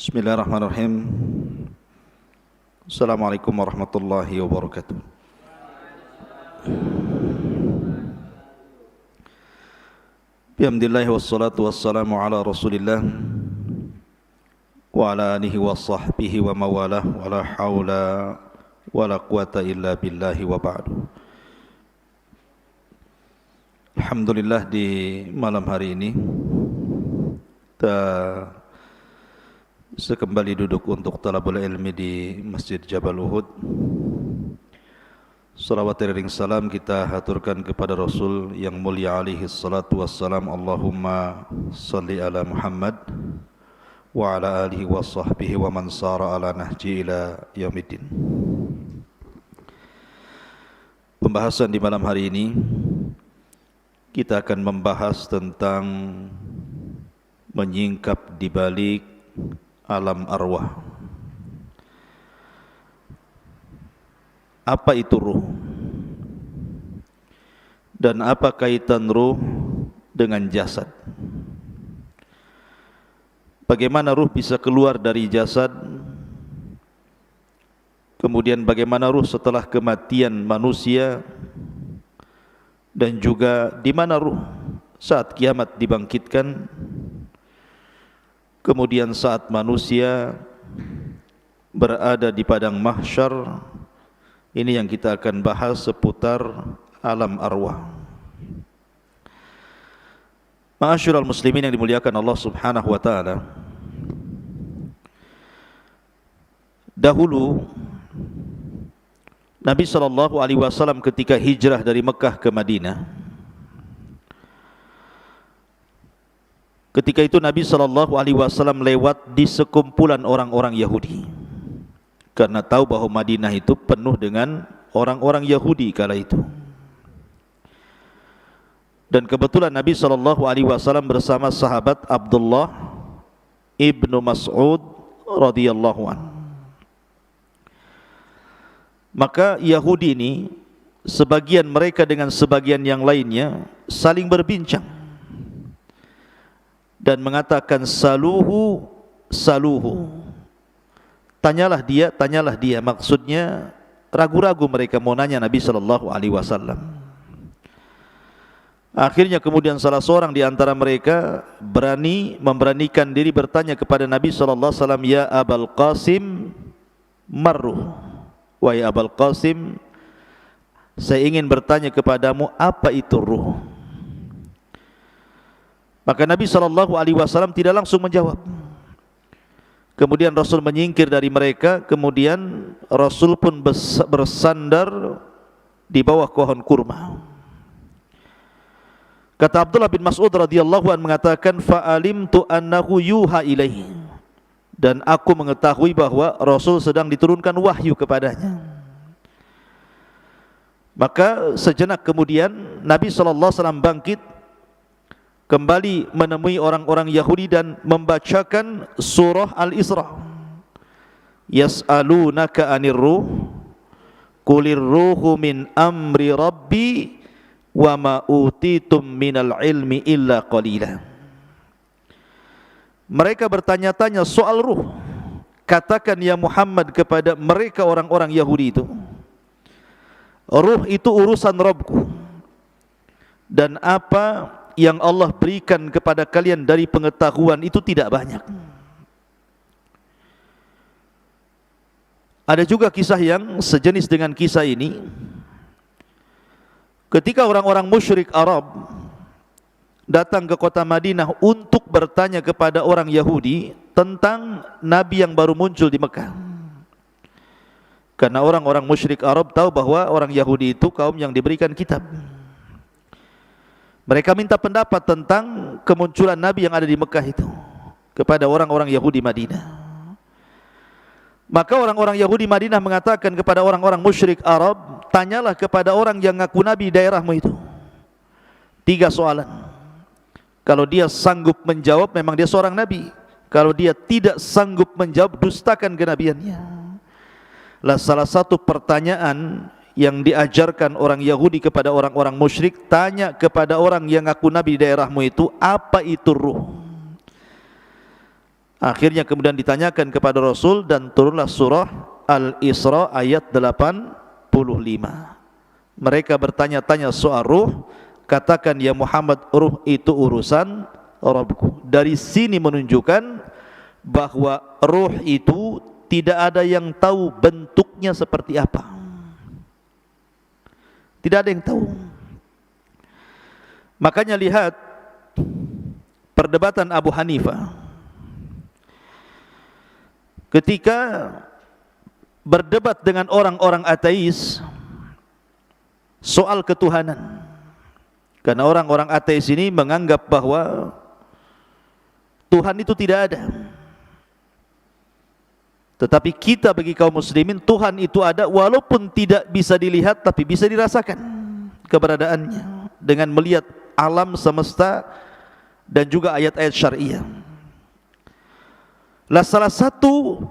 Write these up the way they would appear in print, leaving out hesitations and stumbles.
Bismillahirrahmanirrahim. Assalamualaikum warahmatullahi wabarakatuh. Bihamdillahi wassalatu wassalamu ala rasulillah wa ala alihi wa sahbihi wa mawalah wa la hawla wa la quwata illa billahi wa ba'du. Alhamdulillah, di malam hari ini kita sekembali duduk untuk talabul ilmi di Masjid Jabal Uhud. Salawat dan salam kita haturkan kepada Rasul yang mulia alaihi salatu wassalam. Allahumma salli ala Muhammad wa ala alihi wa sahbihi wa man sara ala nahji ila yaumiddin. Pembahasan di malam hari ini kita akan membahas tentang menyingkap di balik alam arwah. Apa itu ruh? Dan apa kaitan ruh dengan jasad? Bagaimana ruh bisa keluar dari jasad? Kemudian bagaimana ruh setelah kematian manusia? Dan juga di mana ruh saat kiamat dibangkitkan? Kemudian saat manusia berada di padang mahsyar, ini yang kita akan bahas seputar alam arwah. Ma'asyiral muslimin yang dimuliakan Allah Subhanahu wa taala. Dahulu Nabi sallallahu alaihi wasallam ketika hijrah dari Mekah ke Madinah, ketika itu Nabi sallallahu alaihi wasallam lewat di sekumpulan orang-orang Yahudi, karena tahu bahwa Madinah itu penuh dengan orang-orang Yahudi kala itu. Dan kebetulan Nabi sallallahu alaihi wasallam bersama sahabat Abdullah ibnu Mas'ud radhiyallahu anhu. Maka Yahudi ini, sebagian mereka dengan sebagian yang lainnya saling berbincang dan mengatakan saluhu, saluhu, tanyalah dia. Maksudnya ragu-ragu mereka mau nanya Nabi sallallahu alaihi wasallam. Akhirnya kemudian salah seorang di antara mereka memberanikan diri bertanya kepada Nabi sallallahu alaihi wasallam, ya Abul Qasim, marruh, wahai Abul Qasim, saya ingin bertanya kepadamu, apa itu ruh? Maka Nabi sallallahu alaihi wasallam tidak langsung menjawab. Kemudian Rasul menyingkir dari mereka. Kemudian Rasul pun bersandar di bawah pohon kurma. Kata Abdullah bin Mas'ud radhiyallahu anhu mengatakan, fa'alimtu annahu yuha ilaihi, dan aku mengetahui bahwa Rasul sedang diturunkan wahyu kepadanya. Maka sejenak kemudian Nabi sallallahu alaihi wasallam bangkit, kembali menemui orang-orang Yahudi dan membacakan surah Al-Isra. Yas'alunaka 'anir ruh, qulir ruhu min amri rabbi wa ma utitum minal ilmi illa qalila. Mereka bertanya-tanya soal ruh. Katakan ya Muhammad kepada mereka orang-orang Yahudi itu, ruh itu urusan Rabbku, dan apa yang Allah berikan kepada kalian dari pengetahuan itu tidak banyak. Ada juga kisah yang sejenis dengan kisah ini. Ketika orang-orang musyrik Arab datang ke kota Madinah untuk bertanya kepada orang Yahudi tentang Nabi yang baru muncul di Mekah. Karena orang-orang musyrik Arab tahu bahwa orang Yahudi itu kaum yang diberikan kitab. Mereka minta pendapat tentang kemunculan Nabi yang ada di Mekah itu kepada orang-orang Yahudi Madinah. Maka orang-orang Yahudi Madinah mengatakan kepada orang-orang musyrik Arab, tanyalah kepada orang yang ngaku Nabi daerahmu itu 3 soalan. Kalau dia sanggup menjawab, memang dia seorang Nabi. Kalau dia tidak sanggup menjawab, dustakan kenabiannya. Lah salah satu pertanyaan yang diajarkan orang Yahudi kepada orang-orang musyrik, tanya kepada orang yang ngaku Nabi di daerahmu itu, apa itu ruh? Akhirnya kemudian ditanyakan kepada Rasul dan turunlah surah Al-Isra ayat 85. Mereka bertanya-tanya soal ruh, katakan ya Muhammad, ruh itu urusan Rabbku. Dari sini menunjukkan bahwa ruh itu tidak ada yang tahu bentuknya seperti apa. Tidak ada yang tahu. Makanya lihat perdebatan Abu Hanifah ketika berdebat dengan orang-orang ateis soal ketuhanan. Karena orang-orang ateis ini menganggap bahwa Tuhan itu tidak ada. Tetapi kita bagi kaum muslimin, Tuhan itu ada walaupun tidak bisa dilihat, tapi bisa dirasakan keberadaannya dengan melihat alam semesta dan juga ayat-ayat syariah. Lah salah satu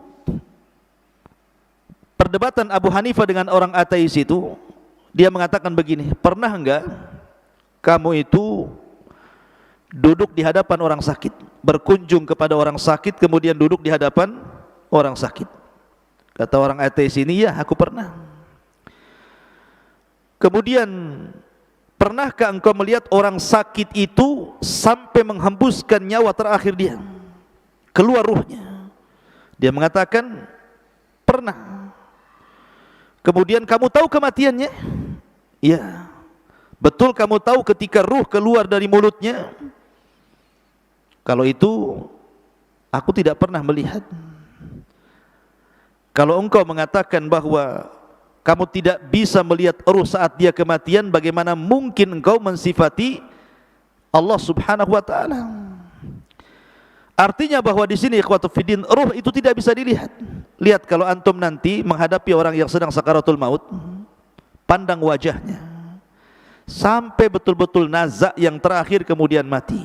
perdebatan Abu Hanifah dengan orang ateis itu, dia mengatakan begini, pernah enggak kamu itu duduk di hadapan orang sakit, berkunjung kepada orang sakit, kemudian duduk di hadapan orang sakit? Kata orang ateis ini, ya aku pernah. Kemudian, pernahkah engkau melihat orang sakit itu sampai menghembuskan nyawa terakhir dia, keluar ruhnya? Dia mengatakan, pernah. Kemudian kamu tahu kematiannya? Ya. Betul kamu tahu ketika ruh keluar dari mulutnya? Kalau itu aku tidak pernah melihat. Kalau engkau mengatakan bahwa kamu tidak bisa melihat ruh saat dia kematian, bagaimana mungkin engkau mensifati Allah Subhanahu wa taala? Artinya bahwa di sini ikhwatu fiddin, ruh itu tidak bisa dilihat. Lihat kalau antum nanti menghadapi orang yang sedang sakaratul maut, pandang wajahnya sampai betul-betul nazak yang terakhir kemudian mati.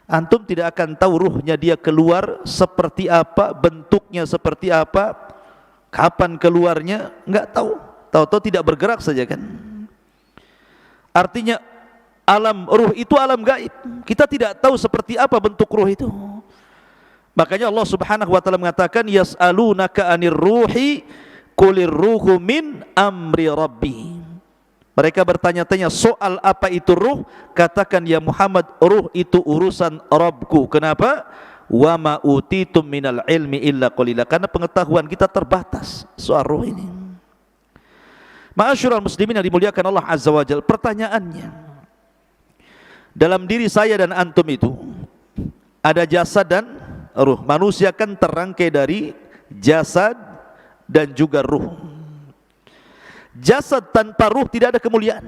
Antum tidak akan tahu ruhnya dia keluar seperti apa, bentuknya seperti apa, kapan keluarnya, enggak tahu. Tahu-tahu tidak bergerak saja kan. Artinya alam ruh itu alam gaib. Kita tidak tahu seperti apa bentuk ruh itu. Makanya Allah Subhanahu wa taala mengatakan, yas'alunaka 'anir ruhi qulir ruhu min amri rabbi. Mereka bertanya-tanya soal apa itu ruh, katakan ya Muhammad, ruh itu urusan Rabbku. Kenapa? Wa ma utitum minal ilmi illa qalila. Karena pengetahuan kita terbatas soal ruh ini. Ma'asyiral muslimin yang dimuliakan Allah Azza wa Jalla, pertanyaannya, dalam diri saya dan antum itu ada jasad dan ruh. Manusia kan terangkai dari jasad dan juga ruh. Jasad tanpa ruh tidak ada kemuliaan.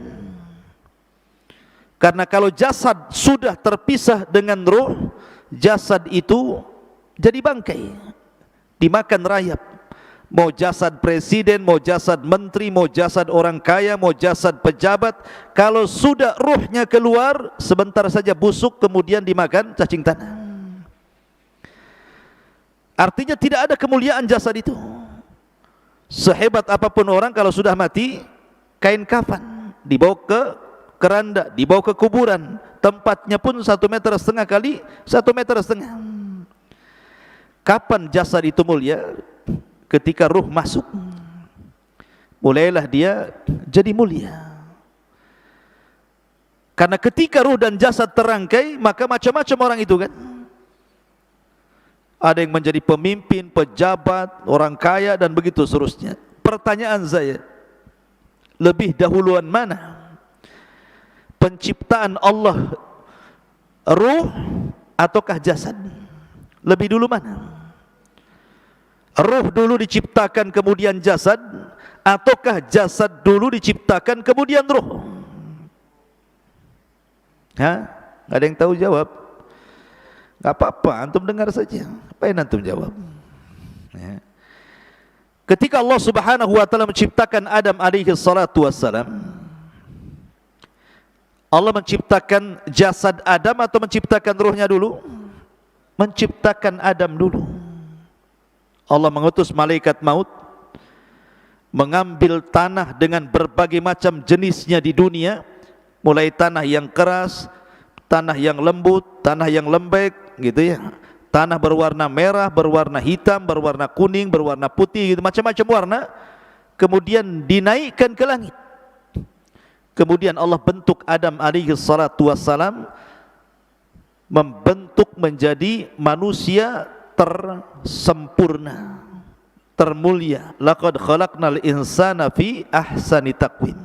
Karena kalau jasad sudah terpisah dengan ruh, jasad itu jadi bangkai, dimakan rayap. Mau jasad presiden, mau jasad menteri, mau jasad orang kaya, mau jasad pejabat, kalau sudah ruhnya keluar, sebentar saja busuk, kemudian dimakan cacing tanah. Artinya tidak ada kemuliaan jasad itu. Sehebat apapun orang, kalau sudah mati, kain kafan dibawa ke keranda, dibawa ke kuburan, tempatnya pun 1,5 meter kali 1,5 meter. Kapan jasad itu mulia? Ketika ruh masuk, mulailah dia jadi mulia. Karena ketika ruh dan jasad terangkai, maka macam-macam orang itu kan. Ada yang menjadi pemimpin, pejabat, orang kaya dan begitu seterusnya. Pertanyaan saya, lebih dahuluan mana? Penciptaan Allah ruh ataukah jasad? Lebih dulu mana? Ruh dulu diciptakan kemudian jasad, ataukah jasad dulu diciptakan kemudian ruh? Hah? Gak ada yang tahu jawab? Gak apa-apa, antum dengar saja. Apa yang antum jawab? Ya. Ketika Allah Subhanahu wa taala menciptakan Adam alaihi salatu wassalam, Allah menciptakan jasad Adam atau menciptakan ruhnya dulu? Menciptakan Adam dulu. Allah mengutus malaikat maut, mengambil tanah dengan berbagai macam jenisnya di dunia, mulai tanah yang keras, tanah yang lembut, tanah yang lembek, gitu ya, Tanah berwarna merah, berwarna hitam, berwarna kuning, berwarna putih, gitu, macam-macam warna. Kemudian dinaikkan ke langit. Kemudian Allah bentuk Adam alaihi salatu wassalam, membentuk menjadi manusia tersempurna, termulia. Laqad khalaqnal insana fi ahsani taqwim.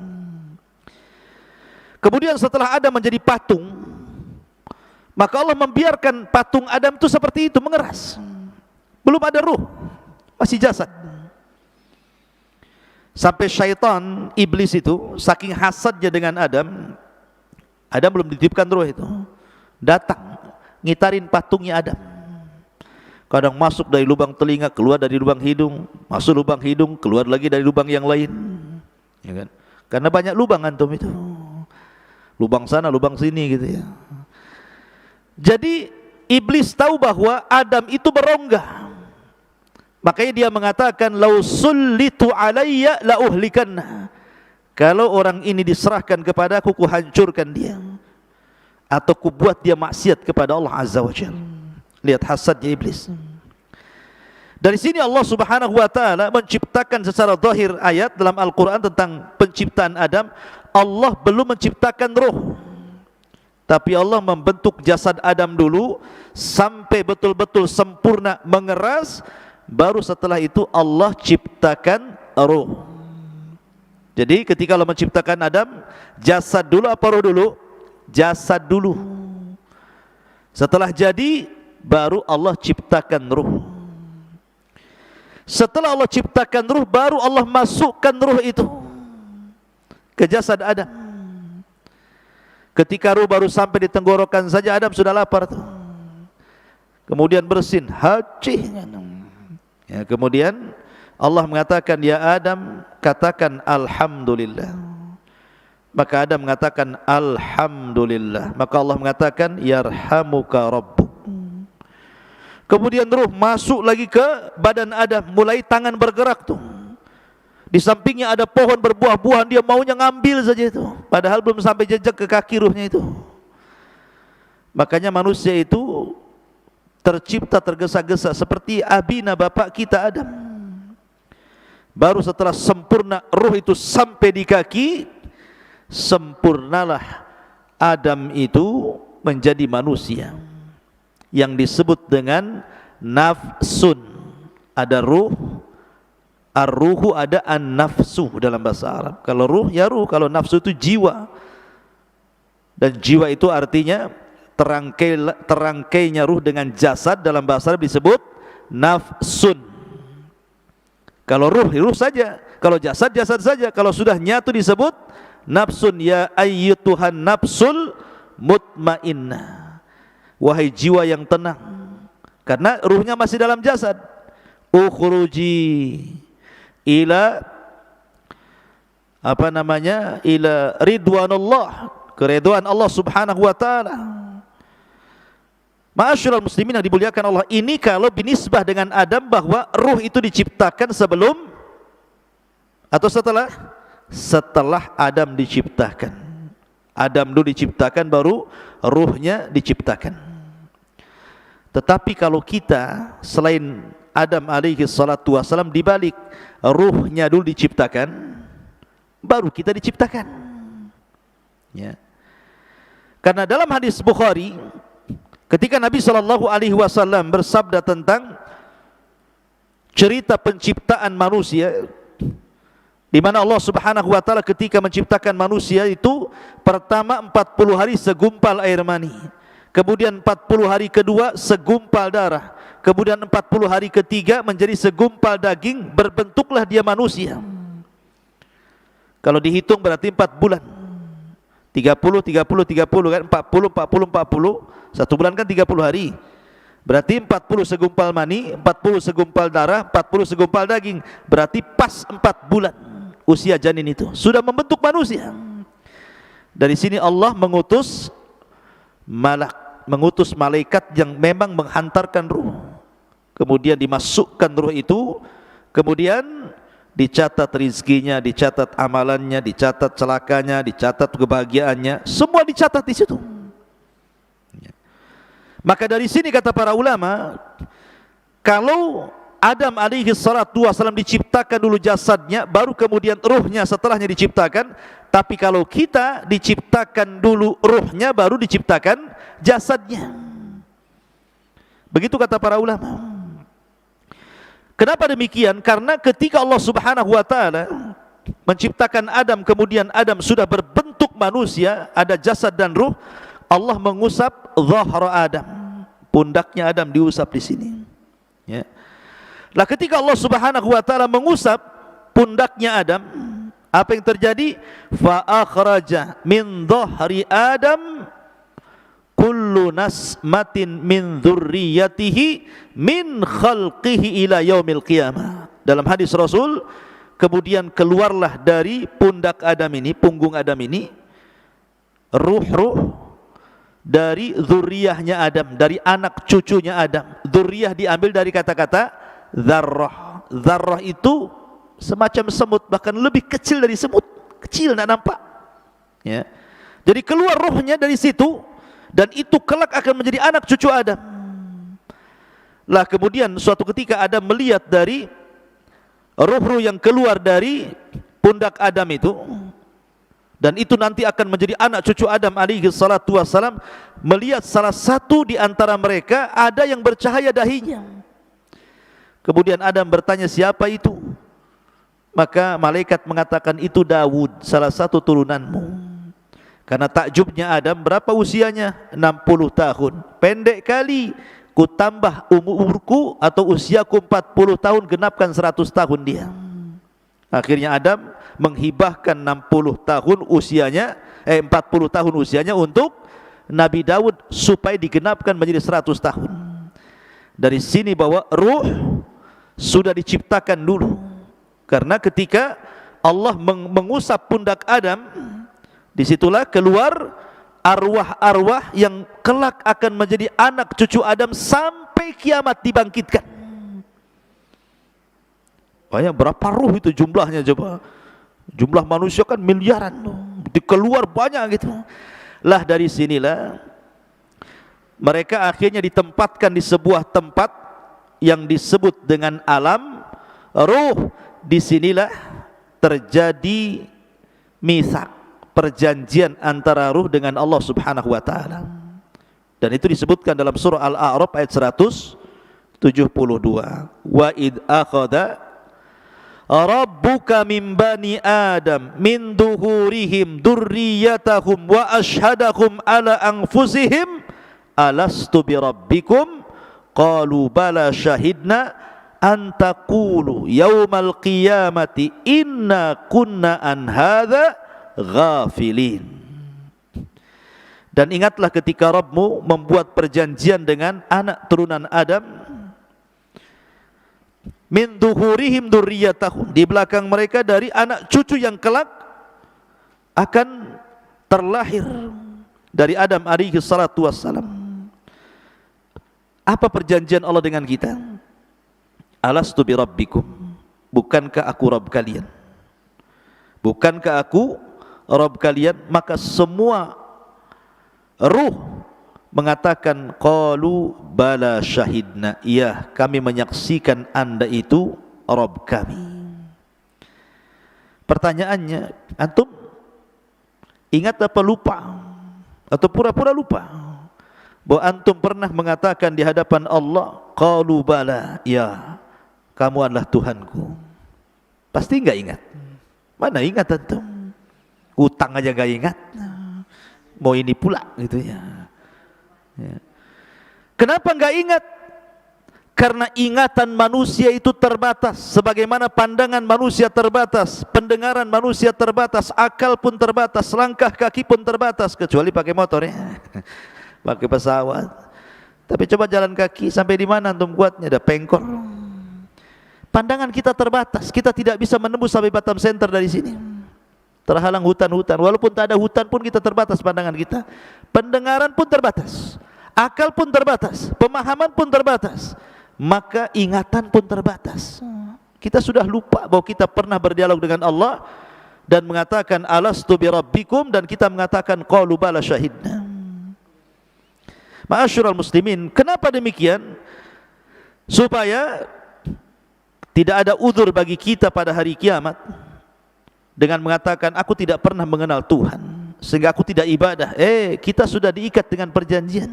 Kemudian setelah Adam menjadi patung, maka Allah membiarkan patung Adam itu seperti itu, mengeras. Belum ada ruh, masih jasad. Sampai syaitan, iblis itu saking hasadnya dengan Adam, Adam belum dititipkan ruh itu, datang ngitarin patungnya Adam. Kadang masuk dari lubang telinga, keluar dari lubang hidung, masuk lubang hidung, keluar lagi dari lubang yang lain, ya kan? Karena banyak lubang antum itu, lubang sana, lubang sini gitu ya. Jadi iblis tahu bahwa Adam itu berongga, makanya dia mengatakan, lau sullitu alayya la uhlikanna. Kalau orang ini diserahkan kepadaku, ku hancurkan dia, atau ku buat dia maksiat kepada Allah Azza wa Jalla. Lihat hasadnya iblis. Dari sini Allah Subhanahu wa taala menciptakan secara zahir ayat dalam Al-Qur'an tentang penciptaan Adam. Allah belum menciptakan ruh, tapi Allah membentuk jasad Adam dulu sampai betul-betul sempurna, mengeras. Baru setelah itu Allah ciptakan ruh. Jadi ketika Allah menciptakan Adam, jasad dulu apa ruh dulu? Jasad dulu. Setelah jadi, baru Allah ciptakan ruh. Setelah Allah ciptakan ruh, baru Allah masukkan ruh itu ke jasad Adam. Ketika ruh baru sampai di tenggorokan saja, Adam sudah lapar tuh. Kemudian bersin, haji. Ya, kemudian Allah mengatakan, ya Adam, katakan alhamdulillah. Maka Adam mengatakan alhamdulillah. Maka Allah mengatakan yarhamuka rabbuk. Kemudian ruh masuk lagi ke badan Adam, mulai tangan bergerak tuh. Di sampingnya ada pohon berbuah-buahan, dia maunya ngambil saja itu, padahal belum sampai jejak ke kaki ruhnya itu. Makanya manusia itu tercipta tergesa-gesa seperti abina bapak kita Adam. Baru setelah sempurna ruh itu sampai di kaki, sempurnalah Adam itu menjadi manusia yang disebut dengan nafsun. Ada ruh, ar-ruhu, ada an-nafsu dalam bahasa Arab. Kalau ruh ya ruh, kalau nafsu itu jiwa. Dan jiwa itu artinya terangkainya ruh dengan jasad, dalam bahasa Arab disebut nafsun. Kalau ruh, ruh saja. Kalau jasad, jasad saja. Kalau sudah nyatu disebut nafsun. Ya ayyutuhan nafsul mutmainnah, wahai jiwa yang tenang. Karena ruhnya masih dalam jasad. Ukhruji ila ila ridwanullah, keridhaan Allah Subhanahu wa taala. Ma'asyiral muslimin yang dimuliakan Allah, ini kalau binisbah dengan Adam, bahwa ruh itu diciptakan sebelum atau setelah? Setelah Adam diciptakan. Adam dulu diciptakan, baru ruhnya diciptakan. Tetapi kalau kita selain Adam alaihi salatu wassalam, dibalik, ruhnya dulu diciptakan, baru kita diciptakan, ya. Karena dalam hadis Bukhari, ketika Nabi SAW bersabda tentang cerita penciptaan manusia, di mana Allah Subhanahu wa taala ketika menciptakan manusia itu, pertama 40 hari segumpal air mani, kemudian 40 hari kedua segumpal darah, kemudian 40 hari ketiga menjadi segumpal daging, berbentuklah dia manusia. Kalau dihitung berarti 4 bulan. 30 kan, 40 satu bulan kan 30 hari. Berarti 40 segumpal mani, 40 segumpal darah, 40 segumpal daging. Berarti pas 4 bulan usia janin itu sudah membentuk manusia. Dari sini Allah mengutus malaikat yang memang menghantarkan ruh. Kemudian dimasukkan ruh itu, kemudian dicatat rizkinya, dicatat amalannya, dicatat celakanya, dicatat kebahagiaannya, semua dicatat di situ. Maka dari sini kata para ulama, kalau Adam alaihi salatu wasallam diciptakan dulu jasadnya, baru kemudian ruhnya setelahnya diciptakan. Tapi kalau kita diciptakan dulu ruhnya, baru diciptakan jasadnya. Begitu kata para ulama. Kenapa demikian? Karena ketika Allah Subhanahu wa taala menciptakan Adam, kemudian Adam sudah berbentuk manusia, ada jasad dan ruh, Allah mengusap zahra Adam, pundaknya Adam diusap di sini. Ya. Lah ketika Allah Subhanahu wa taala mengusap pundaknya Adam, apa yang terjadi? Fa akhraja min dhahri Adam kullu nasmatin min dzurriyyatihi min khalqihi ila yaumil qiyamah. Dalam hadis Rasul, kemudian keluarlah dari pundak Adam ini, punggung Adam ini, ruh-ruh dari zuriyahnya Adam, dari anak cucunya Adam. Zuriyah diambil dari kata-kata dzarrah. Dzarrah itu semacam semut, bahkan lebih kecil dari semut, kecil, tidak nampak. Ya. Jadi keluar ruhnya dari situ, dan itu kelak akan menjadi anak cucu Adam. Lah kemudian suatu ketika Adam melihat dari ruh-ruh yang keluar dari pundak Adam itu, dan itu nanti akan menjadi anak cucu Adam alaihi salatu wassalam, melihat salah satu di antara mereka ada yang bercahaya dahinya. Kemudian Adam bertanya, siapa itu? Maka malaikat mengatakan, itu Daud, salah satu turunanmu. Karena takjubnya Adam, berapa usianya? 60 tahun. Pendek kali, ku tambah umurku atau usiaku 40 tahun, genapkan 100 tahun dia. Akhirnya Adam menghibahkan 60 tahun usianya, 40 tahun usianya untuk Nabi Daud supaya digenapkan menjadi 100 tahun. Dari sini bahwa ruh sudah diciptakan dulu. Karena ketika Allah mengusap pundak Adam, disitulah keluar arwah-arwah yang kelak akan menjadi anak cucu Adam sampai kiamat dibangkitkan. Banyak, berapa ruh itu jumlahnya coba? Jumlah manusia kan miliaran, dikeluar banyak gitu. Lah dari sinilah mereka akhirnya ditempatkan di sebuah tempat yang disebut dengan alam ruh. Disinilah terjadi mitsak, perjanjian antara ruh dengan Allah Subhanahu wa taala. Dan itu disebutkan dalam surah Al-A'raf ayat 172. Wa id akhadha rabbuka min bani Adam min duhurihim dzurriyyatahum wa ashhadahum ala anfusihim alastu bi rabbikum qalu bala syahidna an taqulu yaumal qiyamati inna kunna an hadza ghafilin. Dan ingatlah ketika Rabbmu membuat perjanjian dengan anak turunan Adam, min duhurihim dzurriyyatahum, di belakang mereka dari anak cucu yang kelak akan terlahir dari Adam alaihi salatu wassalam. Apa perjanjian Allah dengan kita? Alastu bi rabbikum, bukankah aku Rabb kalian? Bukankah aku Rabb kalian? Maka semua ruh mengatakan, qalu bala syahidna, iya kami menyaksikan anda itu Rabb kami. Pertanyaannya, antum ingat apa lupa? Atau pura-pura lupa bahwa antum pernah mengatakan di hadapan Allah, qalu bala, ya kamu adalah Tuhanku? Pasti enggak ingat. Mana ingat antum? Utang aja enggak ingat, mau ini pula gitu ya. Kenapa enggak ingat? Karena ingatan manusia itu terbatas, sebagaimana pandangan manusia terbatas, pendengaran manusia terbatas, akal pun terbatas, langkah kaki pun terbatas, kecuali pakai motor ya, pakai pesawat. Tapi coba jalan kaki sampai di mana antum kuatnya? Ada pengkor. Pandangan kita terbatas, kita tidak bisa menembus sampai Batam Center dari sini. Terhalang hutan-hutan, walaupun tak ada hutan pun kita terbatas pandangan kita. Pendengaran pun terbatas, akal pun terbatas, pemahaman pun terbatas, maka ingatan pun terbatas. Kita sudah lupa bahwa kita pernah berdialog dengan Allah dan mengatakan alastu bi rabbikum, dan kita mengatakan qalu bala syahidna. Ma'asyiral muslimin, kenapa demikian? Supaya tidak ada uzur bagi kita pada hari kiamat dengan mengatakan aku tidak pernah mengenal Tuhan sehingga aku tidak ibadah. Kita sudah diikat dengan perjanjian.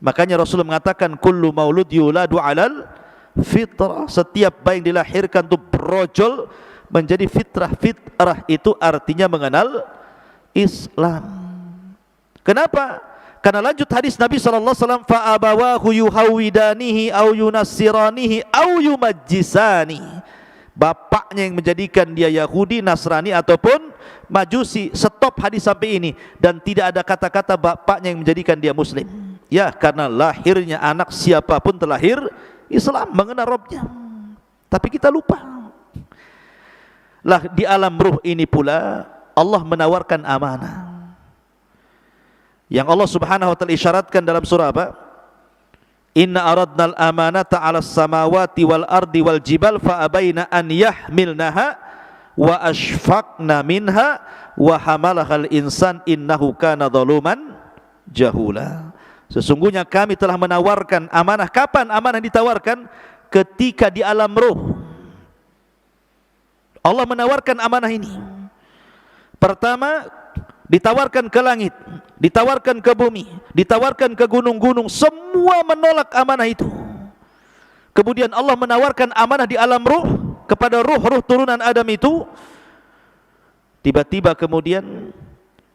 Makanya Rasulullah mengatakan kullu maulud yuladu alal fitrah, setiap bayi yang dilahirkan itu brojol menjadi fitrah. Fitrah itu artinya mengenal Islam. Kenapa? Karena lanjut hadis Nabi SAW, fa abawahu yuhawidanihi au yunassiranihi au yumajjisani. Bapaknya yang menjadikan dia Yahudi, Nasrani ataupun Majusi. Stop hadis sampai ini, dan tidak ada kata-kata bapaknya yang menjadikan dia Muslim. Ya, karena lahirnya anak siapapun terlahir Islam, mengenal Rabbnya. Tapi kita lupa. Lah di alam ruh ini pula Allah menawarkan amanah. Yang Allah Subhanahu wa taala isyaratkan dalam surah apa? Inna aradnal amanata 'alas samawati wal ardi wal jibal fa abaina an yahmilnaha wa ashfaqna minha wa hamalahal insan innahu kana zaluman jahula. Sesungguhnya kami telah menawarkan amanah. Kapan amanah ditawarkan? Ketika di alam ruh. Allah menawarkan amanah ini. Pertama, ditawarkan ke langit, ditawarkan ke bumi, ditawarkan ke gunung-gunung, semua menolak amanah itu. Kemudian Allah menawarkan amanah di alam ruh kepada ruh-ruh turunan Adam itu. Tiba-tiba kemudian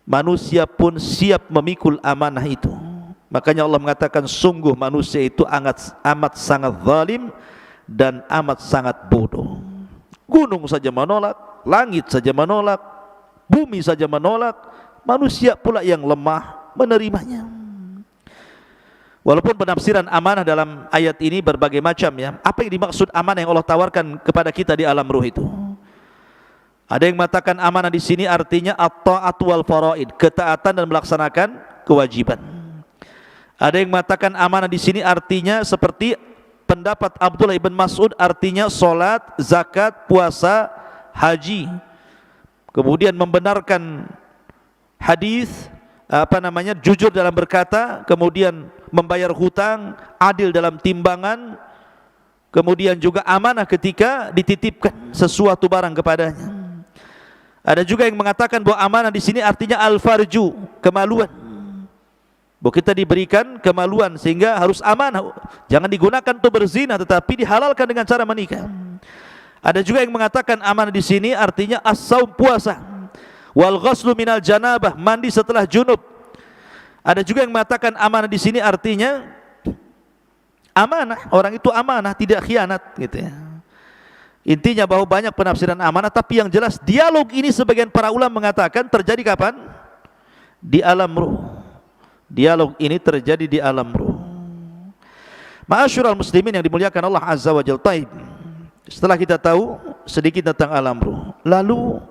manusia pun siap memikul amanah itu. Makanya Allah mengatakan sungguh manusia itu amat sangat zalim dan amat sangat bodoh. Gunung saja menolak, langit saja menolak, bumi saja menolak, manusia pula yang lemah menerimanya. Walaupun penafsiran amanah dalam ayat ini berbagai macam ya. Apa yang dimaksud amanah yang Allah tawarkan kepada kita di alam ruh itu? Ada yang mengatakan amanah di sini artinya at-ta'at wal faraid, ketaatan dan melaksanakan kewajiban. Ada yang mengatakan amanah di sini artinya seperti pendapat Abdullah ibn Mas'ud, artinya salat, zakat, puasa, haji. Kemudian membenarkan hadis, jujur dalam berkata, kemudian membayar hutang, adil dalam timbangan, kemudian juga amanah ketika dititipkan sesuatu barang kepadanya. Ada juga yang mengatakan bahwa amanah di sini artinya al-farju, kemaluan. Bahwa kita diberikan kemaluan sehingga harus amanah, jangan digunakan untuk berzina, tetapi dihalalkan dengan cara menikah. Ada juga yang mengatakan amanah di sini artinya as-saum, puasa, wal ghuslu minal janabah, mandi setelah junub. Ada juga yang mengatakan amanah di sini artinya amanah, orang itu amanah, tidak khianat gitu ya. Intinya bahwa banyak penafsiran amanah, tapi yang jelas dialog ini sebagian para ulama mengatakan terjadi kapan? Di alam ruh. Dialog ini terjadi di alam ruh. Ma'asyiral muslimin yang dimuliakan Allah Azza wa Jalla. Taib. Setelah kita tahu sedikit tentang alam ruh, lalu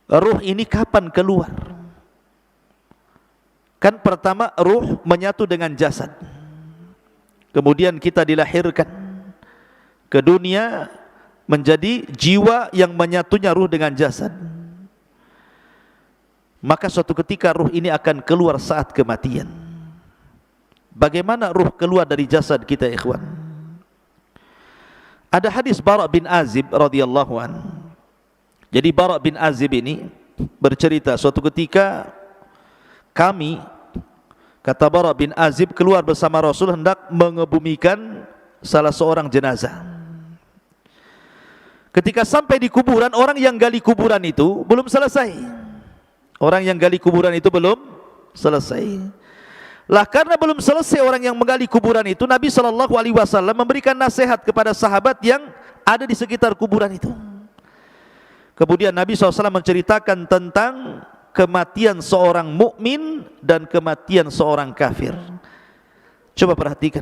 ruh ini kapan keluar? Kan pertama ruh menyatu dengan jasad. Kemudian kita dilahirkan ke dunia menjadi jiwa yang menyatunya ruh dengan jasad. Maka suatu ketika ruh ini akan keluar saat kematian. Bagaimana ruh keluar dari jasad kita, ikhwan? Ada hadis Bara' bin Azib radhiyallahu an. Jadi Bara' bin Azib ini bercerita suatu ketika kami, kata Bara' bin Azib, keluar bersama Rasul hendak mengebumikan salah seorang jenazah. Ketika sampai di kuburan, orang yang gali kuburan itu belum selesai. Orang yang gali kuburan itu belum selesai. Lah karena belum selesai orang yang menggali kuburan itu, Nabi SAW memberikan nasihat kepada sahabat yang ada di sekitar kuburan itu. Kemudian Nabi SAW menceritakan tentang kematian seorang mukmin dan kematian seorang kafir. Coba perhatikan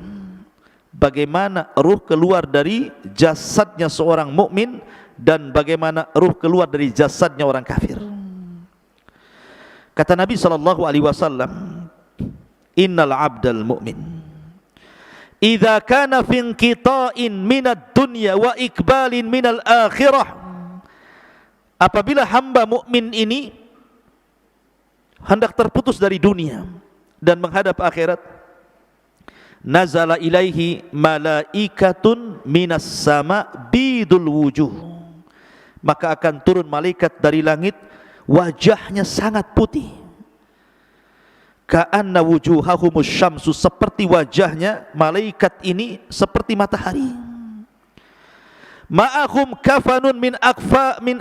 bagaimana ruh keluar dari jasadnya seorang mukmin dan bagaimana ruh keluar dari jasadnya orang kafir. Kata Nabi SAW, innal abdal mu'min idza kana fi inqita'in minad dunya wa ikbalin minal akhirah, apabila hamba mukmin ini hendak terputus dari dunia dan menghadap akhirat, nazala ilaihi malaikatun minas sama bidul wujuh, maka akan turun malaikat dari langit, wajahnya sangat putih, ka'anna wujuhahumus syamsu, seperti wajahnya malaikat ini seperti matahari. Ma'ahum kafanun min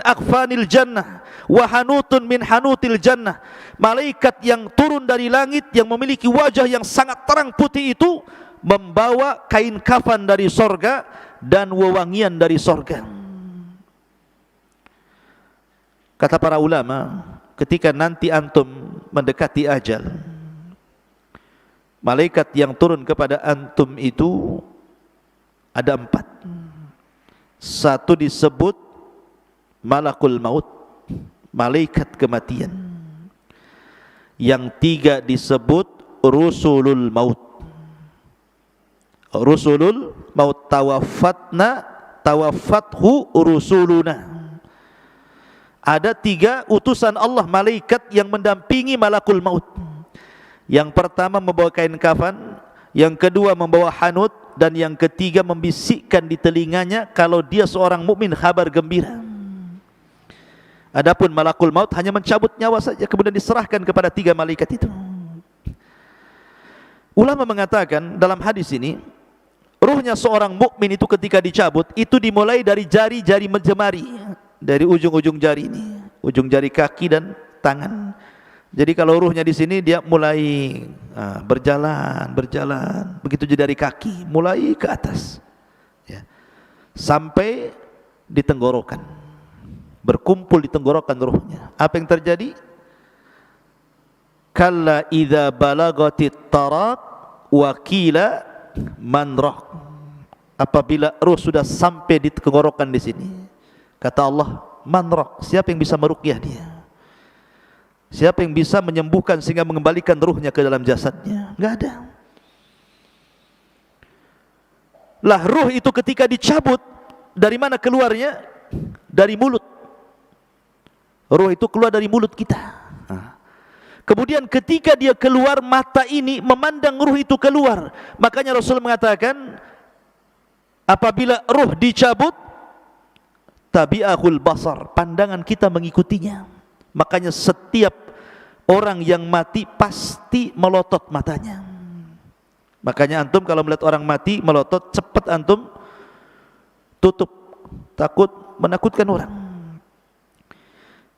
akfanil jannah wa hanutun min hanutil jannah. Malaikat yang turun dari langit yang memiliki wajah yang sangat terang putih itu membawa kain kafan dari sorga dan wewangian dari sorga. Kata para ulama, ketika nanti antum mendekati ajal, malaikat yang turun kepada antum itu ada 4. Satu disebut malakul maut, malaikat kematian. Yang 3 disebut rusulul maut. Rusulul maut, tawaffathu rusuluna. Ada 3 utusan Allah malaikat yang mendampingi malakul maut. Yang pertama membawa kain kafan, yang kedua membawa hanut, dan yang ketiga membisikkan di telinganya kalau dia seorang mukmin kabar gembira. Adapun malakul maut hanya mencabut nyawa saja, kemudian diserahkan kepada 3 malaikat itu. Ulama mengatakan dalam hadis ini, ruhnya seorang mukmin itu ketika dicabut itu dimulai dari jari-jari jemari, dari ujung-ujung jari ini, ujung jari kaki dan tangan. Jadi kalau ruhnya di sini dia mulai berjalan, begitu juga dari kaki mulai ke atas, ya, sampai di tenggorokan, berkumpul di tenggorokan ruhnya. Apa yang terjadi? Kalla idza balagatit taraq wa qila man raq. Apabila ruh sudah sampai di tenggorokan di sini, kata Allah, man raq, siapa yang bisa meruqyah dia? Siapa yang bisa menyembuhkan sehingga mengembalikan ruhnya ke dalam jasadnya? Enggak ada. Lah ruh itu ketika dicabut, dari mana keluarnya? Dari mulut. Ruh itu keluar dari mulut kita. Kemudian ketika dia keluar, mata ini memandang ruh itu keluar. Makanya Rasul mengatakan, apabila ruh dicabut, tabi'ahul basar, pandangan kita mengikutinya. Makanya setiap orang yang mati pasti melotot matanya. Makanya antum kalau melihat orang mati melotot, cepat antum tutup, takut menakutkan orang.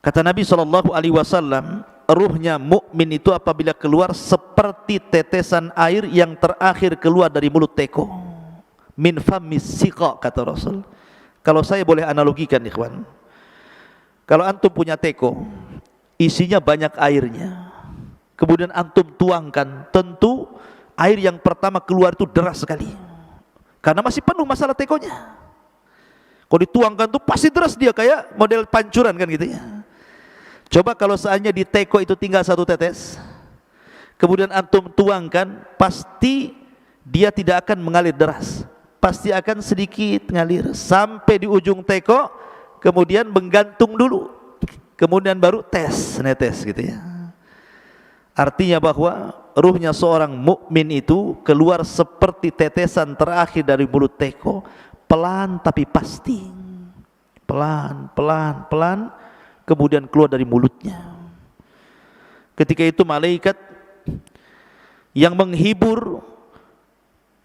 Kata Nabi SAW, ruhnya mukmin itu apabila keluar seperti tetesan air yang terakhir keluar dari mulut teko. Min famis siqa, kata Rasul. Kalau saya boleh analogikan, ikhwan, kalau antum punya teko, isinya banyak airnya, kemudian antum tuangkan, tentu air yang pertama keluar itu deras sekali, karena masih penuh masalah tekonya. Kalau dituangkan tuh pasti deras dia, kayak model pancuran kan gitu ya. Coba kalau seandainya di teko itu tinggal 1 tetes, kemudian antum tuangkan, pasti dia tidak akan mengalir deras, pasti akan sedikit ngalir sampai di ujung teko, kemudian menggantung dulu, kemudian baru netes gitu ya. Artinya bahwa ruhnya seorang mukmin itu keluar seperti tetesan terakhir dari mulut teko, pelan tapi pasti, pelan, kemudian keluar dari mulutnya. Ketika itu malaikat yang menghibur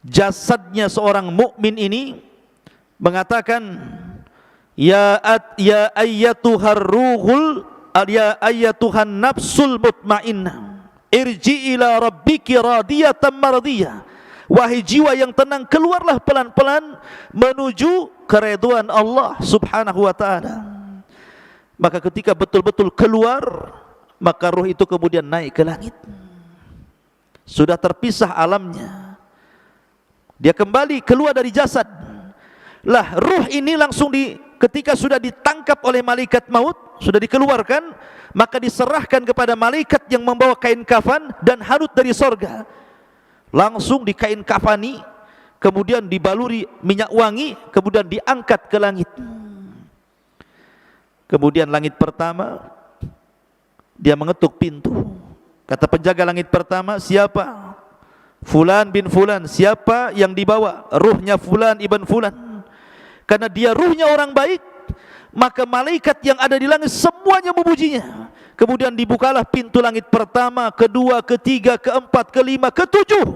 jasadnya seorang mukmin ini mengatakan, Ya ayyatuhar ruhul, ya ayyatuhan nafsul mutmainnah, irji ila rabbiki radiyatan mardiyah. Wahai jiwa yang tenang, keluarlah pelan-pelan menuju keridhaan Allah Subhanahu wa taala. Maka ketika betul-betul keluar, maka ruh itu kemudian naik ke langit. Sudah terpisah alamnya, dia kembali keluar dari jasad. Lah ruh ini langsung ketika sudah ditangkap oleh malaikat maut, sudah dikeluarkan, maka diserahkan kepada malaikat yang membawa kain kafan dan hanut dari sorga. Langsung dikain kafani, kemudian dibaluri minyak wangi, kemudian diangkat ke langit. Kemudian langit pertama, dia mengetuk pintu. Kata penjaga langit pertama, siapa? Fulan bin Fulan. Siapa yang dibawa? Ruhnya Fulan ibn Fulan. Karena dia ruhnya orang baik, maka malaikat yang ada di langit semuanya memujinya. Kemudian dibukalah pintu langit pertama, kedua, ketiga, keempat, kelima, ketujuh.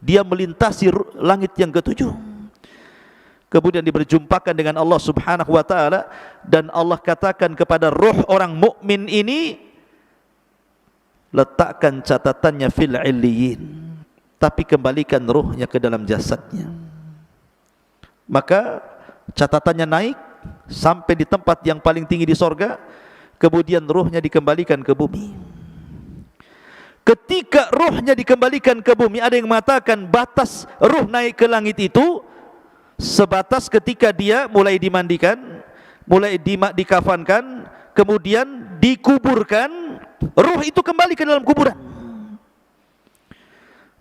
Dia melintasi langit yang ketujuh. Kemudian diberjumpakan dengan Allah Subhanahu wa taala, dan Allah katakan kepada ruh orang mukmin ini, letakkan catatannya fil illiyin, tapi kembalikan ruhnya ke dalam jasadnya. Maka catatannya naik sampai di tempat yang paling tinggi di sorga, kemudian ruhnya dikembalikan ke bumi. Ketika ruhnya dikembalikan ke bumi, ada yang mengatakan batas ruh naik ke langit itu sebatas ketika dia mulai dimandikan, mulai dikafankan, kemudian dikuburkan, ruh itu kembali ke dalam kuburan.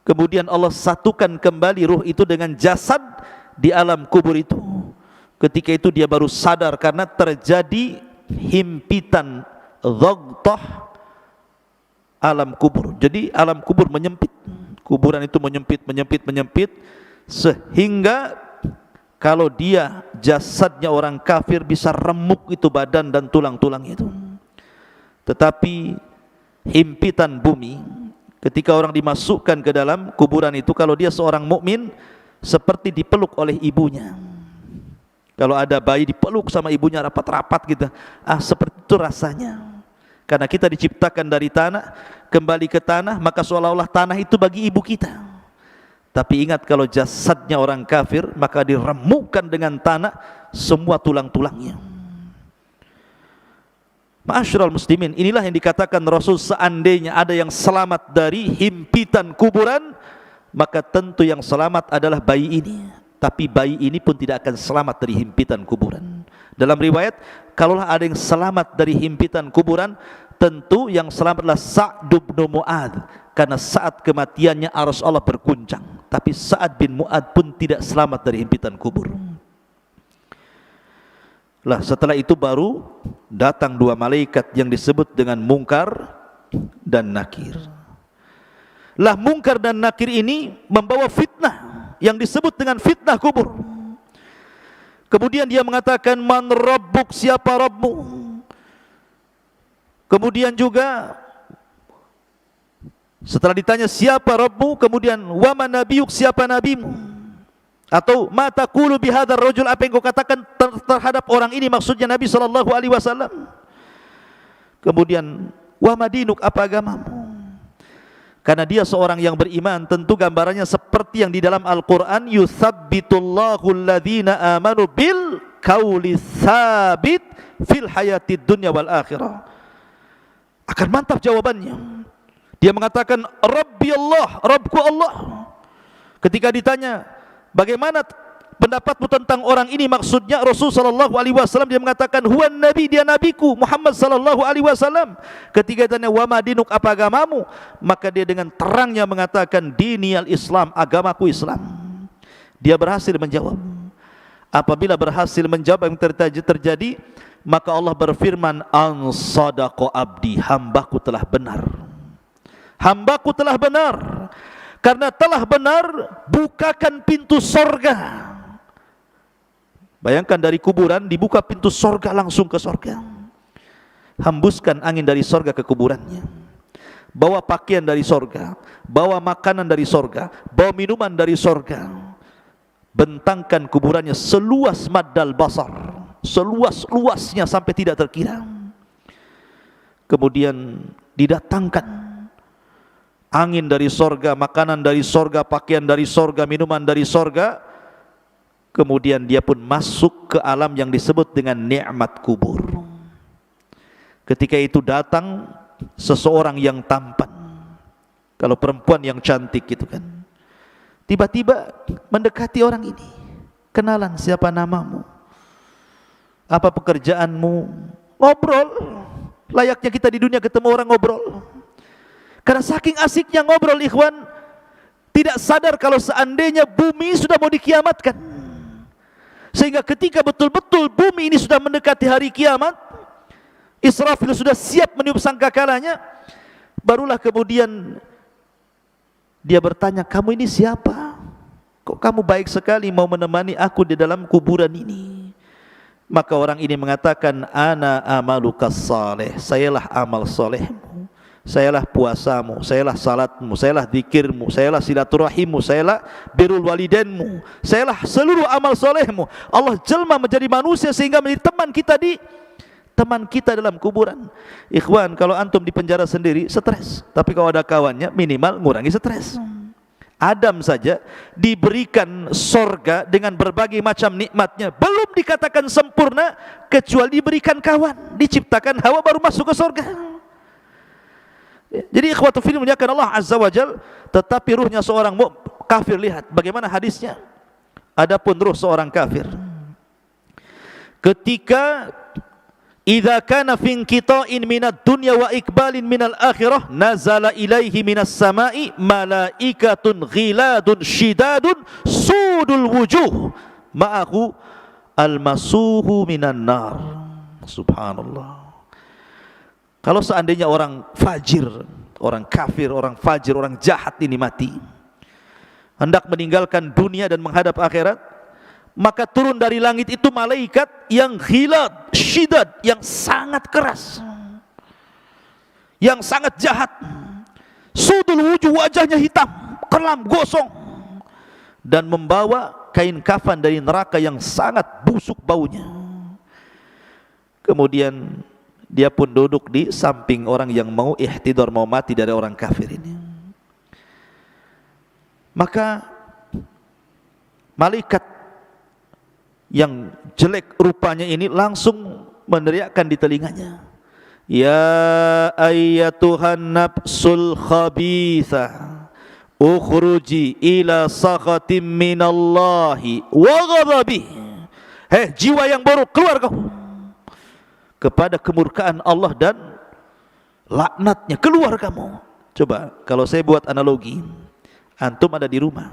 Kemudian Allah satukan kembali ruh itu dengan jasad di alam kubur itu. Ketika itu dia baru sadar karena terjadi himpitan dhaghtah alam kubur. Jadi alam kubur menyempit, kuburan itu menyempit sehingga kalau dia jasadnya orang kafir bisa remuk itu badan dan tulang-tulang itu. Tetapi himpitan bumi ketika orang dimasukkan ke dalam kuburan itu, kalau dia seorang mukmin seperti dipeluk oleh ibunya. Kalau ada bayi dipeluk sama ibunya rapat-rapat gitu, seperti itu rasanya. Karena kita diciptakan dari tanah, kembali ke tanah, maka seolah-olah tanah itu bagi ibu kita. Tapi ingat, kalau jasadnya orang kafir, maka diremukkan dengan tanah semua tulang-tulangnya. Ma'asyiral muslimin, inilah yang dikatakan Rasul, seandainya ada yang selamat dari himpitan kuburan, maka tentu yang selamat adalah bayi ini. Tapi bayi ini pun tidak akan selamat dari himpitan kuburan. Dalam riwayat, kalaulah ada yang selamat dari himpitan kuburan, tentu yang selamat adalah Sa'd bin Mu'adz, karena saat kematiannya arsy Allah berguncang. Tapi Sa'd bin Mu'adz pun tidak selamat dari himpitan kubur. Lah setelah itu baru datang dua malaikat yang disebut dengan Munkar dan Nakir. Lah Munkar dan Nakir ini membawa fitnah yang disebut dengan fitnah kubur. Kemudian dia mengatakan, man rabbuk, siapa Rabbmu? Kemudian juga setelah ditanya siapa Rabbmu, kemudian wa man nabiyuk, siapa nabimu? Atau ma taqulu bihadzal rajul, apa yang kau katakan terhadap orang ini, maksudnya Nabi sallallahu alaihi wasallam. Kemudian wa madinuk, apa agamamu? Karena dia seorang yang beriman, tentu gambarannya seperti yang di dalam Al-Quran, yuthabbitullahu alladhina amanu bil qawli tsabit fil hayatid dunya wal akhirah. Akan mantap jawabannya. Dia mengatakan Rabbi Allah, Rabbku Allah. Ketika ditanya bagaimana pendapatmu tentang orang ini, maksudnya Rasul sallallahu alaihi wasallam, dia mengatakan huwan nabi, dia nabiku Muhammad sallallahu alaihi wasallam. Ketika ditanya wa madinuk, apa agamamu, maka dia dengan terangnya mengatakan diniyal Islam, agamaku Islam. Dia berhasil menjawab. Apabila berhasil menjawab yang terjadi, maka Allah berfirman, an sadaqa abdi, hambaku telah benar. Hambaku telah benar. Karena telah benar, bukakan pintu sorga. Bayangkan dari kuburan dibuka pintu sorga, langsung ke sorga. Hembuskan angin dari sorga ke kuburannya. Bawa pakaian dari sorga, bawa makanan dari sorga, bawa minuman dari sorga. Bentangkan kuburannya seluas maddal basar, seluas-luasnya sampai tidak terkira. Kemudian didatangkan angin dari sorga, makanan dari sorga, pakaian dari sorga, minuman dari sorga. Kemudian dia pun masuk ke alam yang disebut dengan nikmat kubur. Ketika itu datang seseorang yang tampan, kalau perempuan yang cantik gitu kan, tiba-tiba mendekati orang ini. Kenalan, siapa namamu? Apa pekerjaanmu? Ngobrol. Layaknya kita di dunia ketemu orang ngobrol. Karena saking asiknya ngobrol, ikhwan, tidak sadar kalau seandainya bumi sudah mau dikiamatkan. Sehingga ketika betul-betul bumi ini sudah mendekati hari kiamat, Israfil sudah siap meniup sangkakalanya, Barulah kemudian dia bertanya, kamu ini siapa? Kok kamu baik sekali mau menemani aku di dalam kuburan ini? Maka orang ini mengatakan, ana amalukas saleh, sayalah amal solehmu, sayalah puasamu, sayalah salatmu, sayalah zikirmu, sayalah silaturahimmu, sayalah birrul walidainmu, sayalah seluruh amal solehmu. Allah jelma menjadi manusia sehingga menjadi teman kita dalam kuburan. Ikhwan, kalau antum di penjara sendiri stres, tapi kalau ada kawannya minimal ngurangi stres. Adam saja diberikan sorga dengan berbagai macam nikmatnya, belum dikatakan sempurna kecuali diberikan kawan, diciptakan Hawa baru masuk ke sorga. Jadi ikhwatu fillah muliakan Allah Azza wa Jal, tetapi ruhnya seorang kafir, lihat bagaimana hadisnya. Adapun ruh seorang kafir, ketika idza kana fi inqita'in minad dunya wa iqbalin minal akhirah, nazala ilaihi minas sama'i malaikatun ghiladun shidadun sudul wujuh ma'ahu almasuhu minan nar. Subhanallah. Kalau seandainya orang fajir, orang kafir, orang fajir, orang jahat ini mati, hendak meninggalkan dunia dan menghadap akhirat, maka turun dari langit itu malaikat yang ghilad, syidad, yang sangat keras, yang sangat jahat. Sudul wujuh, wajahnya hitam, kelam, gosong, dan membawa kain kafan dari neraka yang sangat busuk baunya. Kemudian dia pun duduk di samping orang yang mau ihtidar, mau mati dari orang kafir ini. Maka malaikat yang jelek rupanya ini langsung meneriakkan di telinganya, ya ayyatuhan nafsul khabithah ukhruji ila sakhatim minallahi wa ghadabih. Hei jiwa yang buruk, keluar kau kepada kemurkaan Allah dan laknatnya, keluar kamu. Coba kalau saya buat analogi, antum ada di rumah,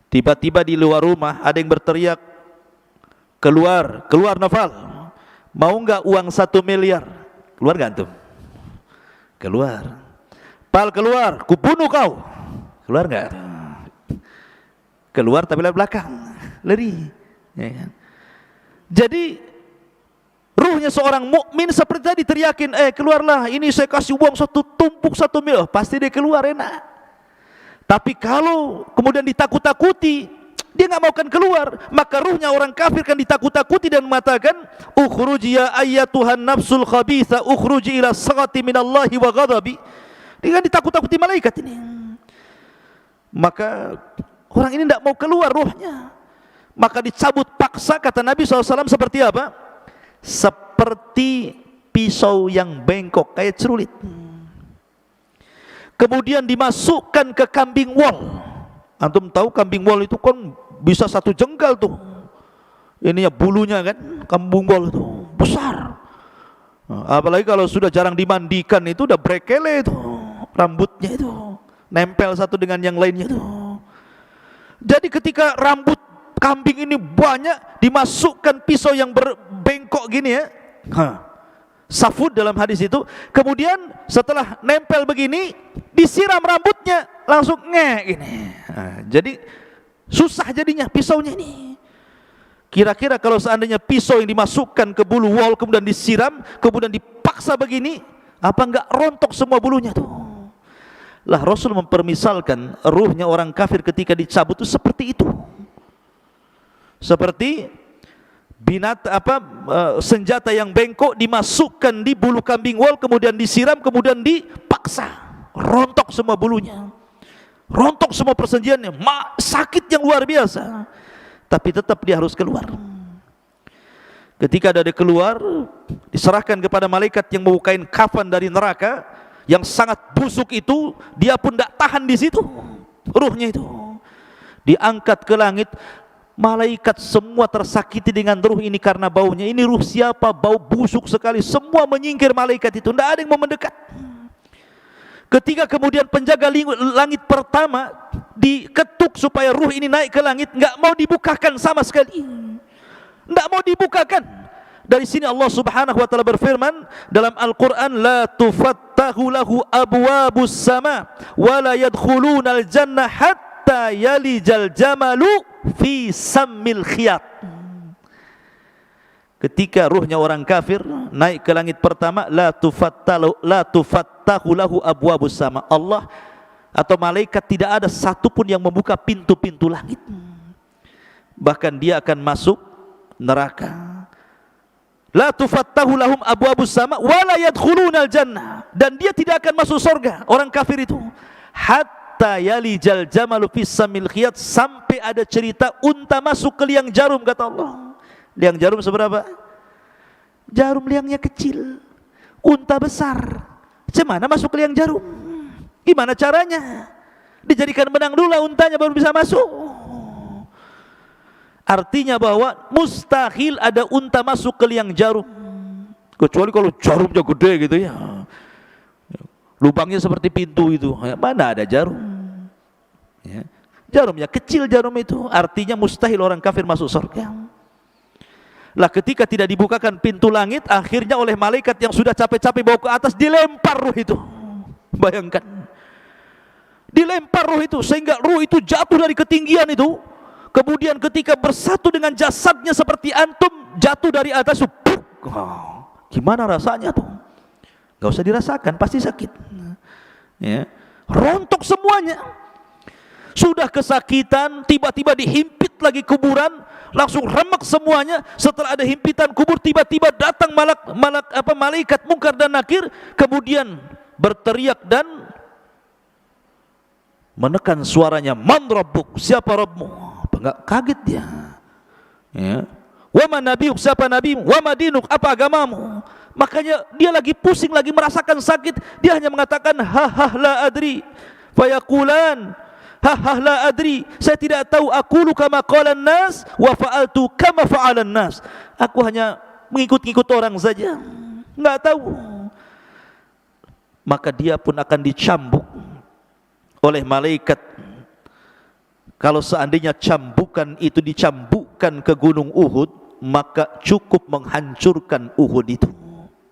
tiba-tiba di luar rumah ada yang berteriak, keluar, keluar Noval, mau enggak uang 1 miliar? Keluar enggak antum? Keluar. Pal, keluar, kubunuh kau. Keluar enggak? Keluar tapi lewat belakang, lari. Ya kan? Jadi ruhnya seorang mukmin seperti tadi teriakin, keluarlah, ini saya kasih uang tumpuk 1 miliar, pasti dia keluar enak. Tapi kalau kemudian ditakut-takuti, dia nggak mau kan keluar, maka ruhnya orang kafir kan ditakut-takuti dan mengatakan, ukhruji ya ayyatuhan nafsul khabitha ukhruji ila saghati minallahi wa ghadabi. Dia kan ditakut-takuti malaikat ini. Maka orang ini tidak mau keluar ruhnya, maka dicabut paksa. Kata Nabi SAW seperti apa? Seperti pisau yang bengkok, kayak cerulit. Kemudian dimasukkan ke kambing wol. Antum tahu kambing wol itu kan bisa 1 jengkal tuh, ininya bulunya kan, kambing wol itu besar. Apalagi kalau sudah jarang dimandikan itu udah brekele itu, rambutnya itu nempel satu dengan yang lainnya itu. Jadi ketika rambut kambing ini banyak, dimasukkan pisau yang berbengkok gini ya, safud dalam hadis itu. Kemudian setelah nempel begini, disiram rambutnya, langsung gini. Jadi susah jadinya pisaunya ini. Kira-kira kalau seandainya pisau yang dimasukkan ke bulu wol kemudian disiram, kemudian dipaksa begini, apa enggak rontok semua bulunya tuh? Lah Rasul mempermisalkan ruhnya orang kafir ketika dicabut itu seperti itu. Seperti senjata yang bengkok dimasukkan di bulu kambing wol, kemudian disiram, kemudian dipaksa, rontok semua bulunya, rontok semua persendiannya, sakit yang luar biasa. Tapi tetap dia harus keluar. Ketika dia keluar, diserahkan kepada malaikat yang membawa kain kafan dari neraka yang sangat busuk itu. Dia pun tidak tahan di situ, ruhnya itu diangkat ke langit. Malaikat semua tersakiti dengan ruh ini karena baunya. Ini ruh siapa? Bau busuk sekali. Semua menyingkir malaikat itu, tidak ada yang mau mendekat. Ketika kemudian penjaga langit pertama diketuk supaya ruh ini naik ke langit, nggak mau dibukakan sama sekali, nggak mau dibukakan. Dari sini Allah Subhanahu wa taala berfirman dalam Al-Qur'an, la tufattahu lahu abwabus sama wa la yadkhulunal jannah hatta yalijal jamalu fi sammil khiyat. Ketika ruhnya orang kafir naik ke langit pertama, la tufattahu lahu abwabus sama. Allah atau malaikat tidak ada satupun yang membuka pintu-pintu langit. Bahkan dia akan masuk neraka. La tufattahu lahum abwabus sama wa la yadkhulunal jannah, dan dia tidak akan masuk surga orang kafir itu hatta yalijal jamalu fis samil khiyat, sampai ada cerita unta masuk ke liang jarum, kata Allah. Liang jarum seberapa? Jarum liangnya kecil, unta besar. Gimana masuk ke liang jarum? Gimana caranya? Dijadikan benang dulu untanya baru bisa masuk. Artinya bahwa mustahil ada unta masuk ke liang jarum, kecuali kalau jarumnya gede gitu ya, lubangnya seperti pintu itu. Mana ada jarum ya. Jarumnya kecil, jarum itu artinya mustahil orang kafir masuk surga. Lah ketika tidak dibukakan pintu langit, akhirnya oleh malaikat yang sudah capek-capek bawa ke atas, dilempar ruh itu. Bayangkan, dilempar ruh itu sehingga ruh itu jatuh dari ketinggian itu. Kemudian ketika bersatu dengan jasadnya seperti antum, jatuh dari atas. Gimana rasanya tuh? Gak usah dirasakan, pasti sakit ya. Rontok semuanya. Sudah kesakitan, tiba-tiba dihimpit lagi kuburan, langsung remek semuanya. Setelah ada himpitan kubur, tiba-tiba datang malaikat Munkar dan Nakir, kemudian berteriak dan menekan suaranya, man rabbuk, siapa Rabbmu? Enggak, kaget dia ya. Wa man nabiyuk, siapa nabimu? Wa madinuk, apa agamamu? Makanya dia lagi pusing, lagi merasakan sakit, dia hanya mengatakan ha la adri. Fayaqulan ha la adri, saya tidak tahu. Aqulu kama qalan nas wa fa'altu kama fa'alan nas, aku hanya mengikut-ikut orang saja, enggak tahu. Maka dia pun akan dicambuk oleh malaikat. Kalau seandainya cambukan itu dicambukkan ke gunung Uhud, maka cukup menghancurkan Uhud itu.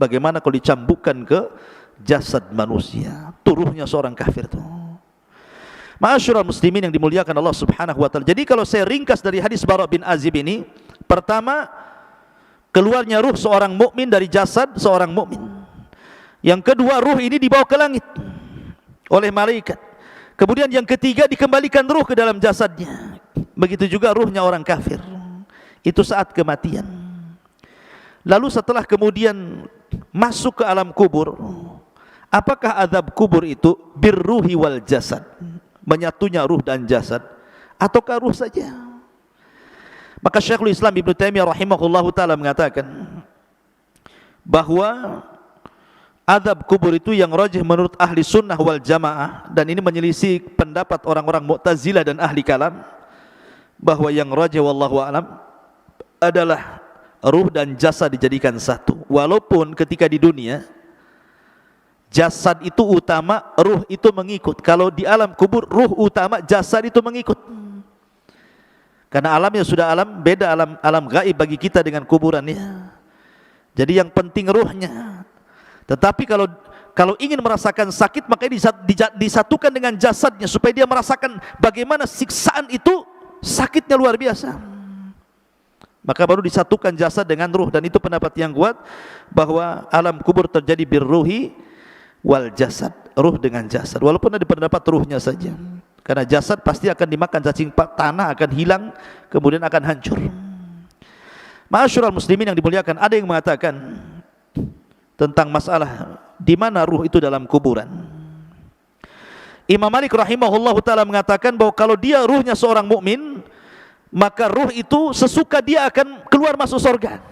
Bagaimana kalau dicambukkan ke jasad manusia? Turuhnya seorang kafir itu. Ma'asyiral muslimin yang dimuliakan Allah Subhanahu wa taala. Jadi kalau saya ringkas dari hadis Bara' bin Azib ini, pertama, keluarnya ruh seorang mukmin dari jasad seorang mukmin. Yang kedua, ruh ini dibawa ke langit oleh malaikat. Kemudian yang ketiga, dikembalikan ruh ke dalam jasadnya. Begitu juga ruhnya orang kafir, itu saat kematian. Lalu setelah kemudian masuk ke alam kubur, apakah azab kubur itu birruhi wal jasad, menyatunya ruh dan jasad, ataukah ruh saja? Maka Syekhul Islam Ibnu Taimiyah rahimahullahu taala mengatakan bahwa azab kubur itu yang rajih menurut ahli sunnah wal jamaah, dan ini menyelisih pendapat orang-orang Mu'tazilah dan ahli kalam, bahwa yang rajih wallahu alam adalah ruh dan jasad dijadikan satu. Walaupun ketika di dunia jasad itu utama, ruh itu mengikut. Kalau di alam kubur ruh utama, jasad itu mengikut. Karena alamnya sudah alam beda, alam gaib bagi kita dengan kuburannya. Jadi yang penting ruhnya. Tetapi kalau ingin merasakan sakit, maka disatukan dengan jasadnya supaya dia merasakan bagaimana siksaan itu, sakitnya luar biasa. Maka baru disatukan jasad dengan ruh, dan itu pendapat yang kuat bahwa alam kubur terjadi birruhi wal jasad, ruh dengan jasad. Walaupun ada pendapat ruhnya saja, karena jasad pasti akan dimakan cacing tanah, akan hilang, kemudian akan hancur. Ma'asyiral muslimin yang dimuliakan, ada yang mengatakan tentang masalah di mana ruh itu dalam kuburan. Imam Malik rahimahullahu taala mengatakan bahwa kalau dia ruhnya seorang mukmin, maka ruh itu sesuka dia akan keluar masuk surga.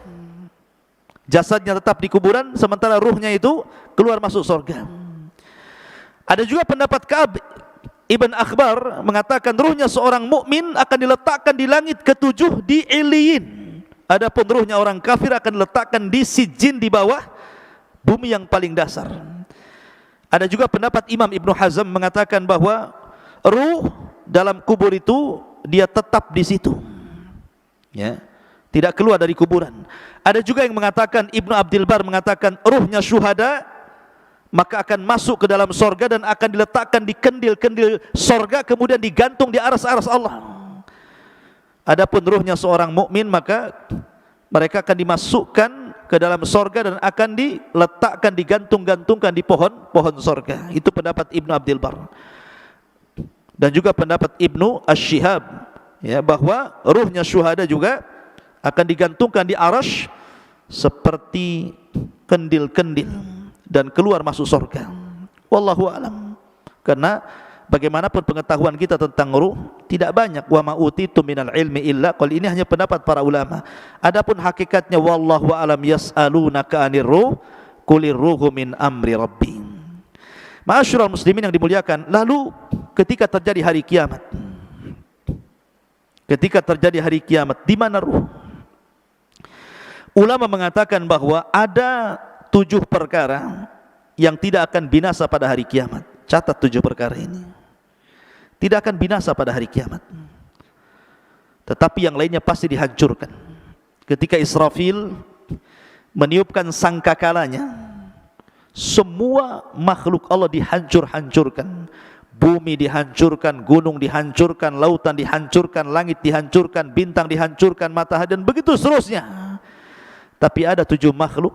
Jasadnya tetap di kuburan, sementara ruhnya itu keluar masuk surga. Ada juga pendapat Ka'ab Ibn Akhbar mengatakan ruhnya seorang mukmin akan diletakkan di langit ketujuh di Iliyin. Adapun ruhnya orang kafir akan diletakkan di Sijin, di bawah bumi yang paling dasar. Ada juga pendapat Imam Ibnu Hazm mengatakan bahwa ruh dalam kubur itu dia tetap di situ, ya, tidak keluar dari kuburan. Ada juga yang mengatakan, Ibnu Abdul Bar mengatakan, ruhnya syuhada maka akan masuk ke dalam sorga dan akan diletakkan di kendil-kendil sorga, kemudian digantung di aras-aras Allah. Adapun ruhnya seorang mukmin maka mereka akan dimasukkan ke dalam sorga dan akan diletakkan, digantung-gantungkan di pohon sorga. Itu pendapat Ibnu Abdul Bar. Dan juga pendapat Ibnu Ash-Shihab, ya, bahwa ruhnya syuhada juga akan digantungkan di arasy seperti kendil-kendil dan keluar masuk surga. Wallahu a'lam. Karena bagaimanapun pengetahuan kita tentang ruh tidak banyak. Wa ma utitum minal ilmi illa qal, ini hanya pendapat para ulama. Adapun hakikatnya wallahu a'lam, yas'alunaka 'anir ruh qulir ruhu min amri rabbi. Ma'asyiral muslimin yang dimuliakan, lalu ketika terjadi hari kiamat, di mana ruh? Ulama mengatakan bahwa ada 7 perkara yang tidak akan binasa pada hari kiamat. Catat 7 perkara ini. Tidak akan binasa pada hari kiamat. Tetapi yang lainnya pasti dihancurkan. Ketika Israfil meniupkan sangkakalanya, semua makhluk Allah dihancur-hancurkan. Bumi dihancurkan, gunung dihancurkan, lautan dihancurkan, langit dihancurkan, bintang dihancurkan, matahari, dan begitu seterusnya. Tapi ada 7 makhluk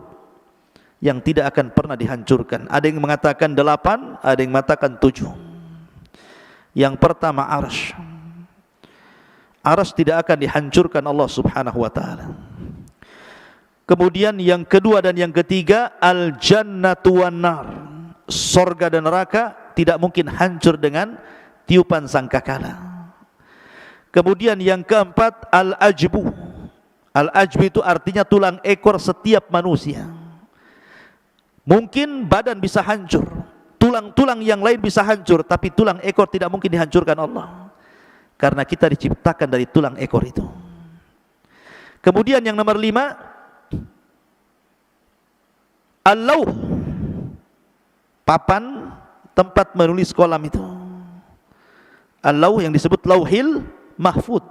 yang tidak akan pernah dihancurkan. Ada yang mengatakan 8, ada yang mengatakan 7. Yang pertama arsy. Arsy tidak akan dihancurkan Allah subhanahu wa ta'ala. Kemudian yang kedua dan yang ketiga, al-jannatu wan nar. Sorga dan neraka tidak mungkin hancur dengan tiupan sangkakala. Kemudian yang keempat, al-ajbu. Al-ajbu itu artinya tulang ekor setiap manusia. Mungkin badan bisa hancur, tulang-tulang yang lain bisa hancur, tapi tulang ekor tidak mungkin dihancurkan Allah, karena kita diciptakan dari tulang ekor itu. Kemudian yang nomor 5, al-lauh, papan tempat menulis kolam itu. Al-lauh yang disebut lauhil mahfud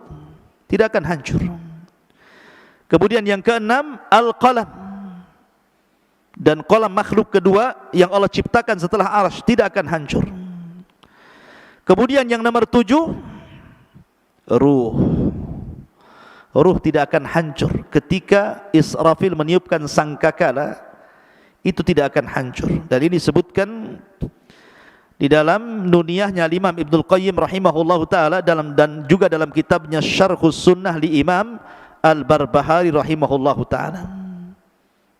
tidak akan hancur. Kemudian yang keenam, al-qalam, dan kolam makhluk kedua yang Allah ciptakan setelah arsy tidak akan hancur. Kemudian yang nomor 7, ruh. Ruh tidak akan hancur. Ketika Israfil meniupkan sangkakala, itu tidak akan hancur. Dan ini disebutkan di dalam nuniyahnya Imam Ibnul Qayyim rahimahullahu ta'ala, dan juga dalam kitabnya Syarhus Sunnah li Imam Al-Barbahari rahimahullahu ta'ala,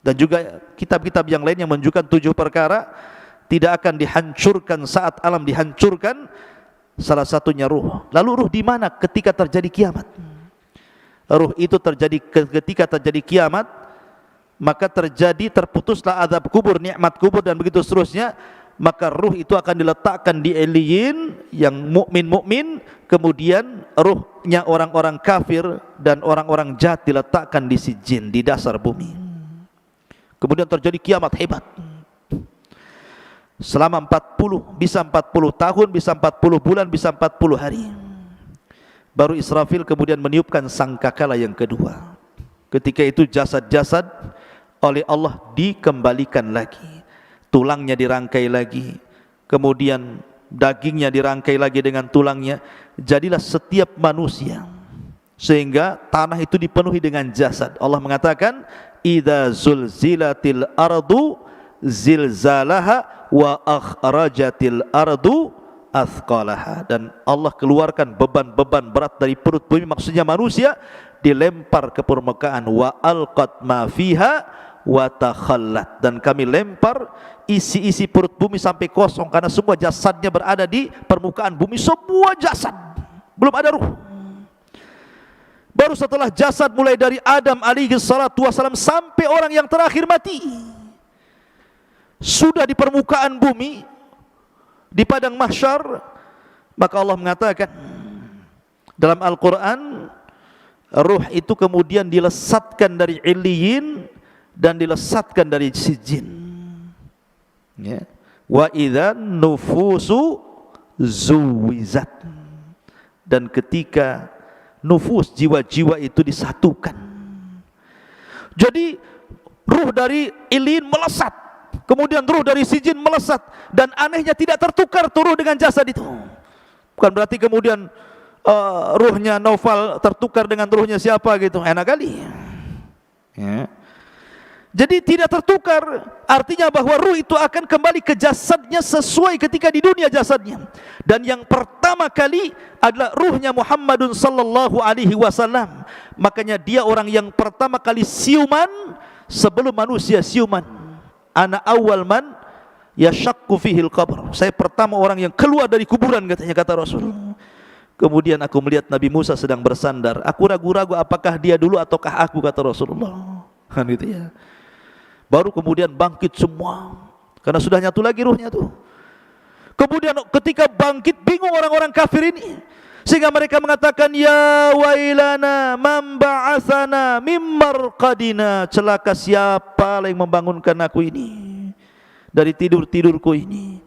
dan juga kitab-kitab yang lain yang menunjukkan 7 perkara tidak akan dihancurkan saat alam dihancurkan. Salah satunya ruh. Lalu ruh di mana ketika terjadi kiamat? Ruh itu terjadi ketika terjadi kiamat, maka terputuslah azab kubur, nikmat kubur, dan begitu seterusnya. Maka ruh itu akan diletakkan di eliyin yang mukmin, kemudian ruhnya orang-orang kafir dan orang-orang jahat diletakkan di sijin, di dasar bumi. Kemudian terjadi kiamat hebat selama 40, bisa 40 tahun, bisa 40 bulan, bisa 40 hari. Baru Israfil kemudian meniupkan sangkakala yang kedua. Ketika itu jasad-jasad oleh Allah dikembalikan lagi, tulangnya dirangkai lagi, kemudian dagingnya dirangkai lagi dengan tulangnya. Jadilah setiap manusia, sehingga tanah itu dipenuhi dengan jasad. Allah mengatakan, idza zulzilatil ardu zilzalaha wa akhrajatil ardu athqalaha. Dan Allah keluarkan beban-beban berat dari perut bumi, maksudnya manusia, dilempar ke permukaan. Wa alqat ma fiha wa takhallat, dan kami lempar isi-isi perut bumi sampai kosong, karena semua jasadnya berada di permukaan bumi, semua jasad, belum ada ruh. Baru setelah jasad mulai dari Adam alaihi salatu wassalam sampai orang yang terakhir mati, sudah di permukaan bumi, di padang mahsyar, maka Allah mengatakan dalam Al-Quran, ruh itu kemudian dilesatkan dari illiyin dan dilesatkan dari sijin, ya. Wa idza nufusu zuwizat, dan ketika nufus, jiwa-jiwa itu disatukan, Jadi ruh dari Ilin melesat, kemudian ruh dari Sijin melesat, dan anehnya tidak tertukar tuh ruh dengan jasad itu. Bukan berarti kemudian ruhnya Naufal tertukar dengan ruhnya siapa gitu, enak kali ya. Jadi tidak tertukar, artinya bahwa ruh itu akan kembali ke jasadnya sesuai ketika di dunia jasadnya. Dan yang pertama kali adalah ruhnya Muhammadun sallallahu alaihi wasallam. Makanya dia orang yang pertama kali siuman sebelum manusia siuman. Ana awwal man yashaqqu fihil qabr. Saya pertama orang yang keluar dari kuburan, katanya, kata Rasul. Kemudian aku melihat Nabi Musa sedang bersandar. Aku ragu-ragu apakah dia dulu ataukah aku, kata Rasulullah. Kan gitu ya. Baru kemudian bangkit semua, karena sudah nyatu lagi ruhnya tuh. Kemudian ketika bangkit, bingung orang-orang kafir ini, sehingga mereka mengatakan, ya wailana man ba'atsana mim marqadina. Celaka siapa yang membangunkan aku ini dari tidur-tidurku ini.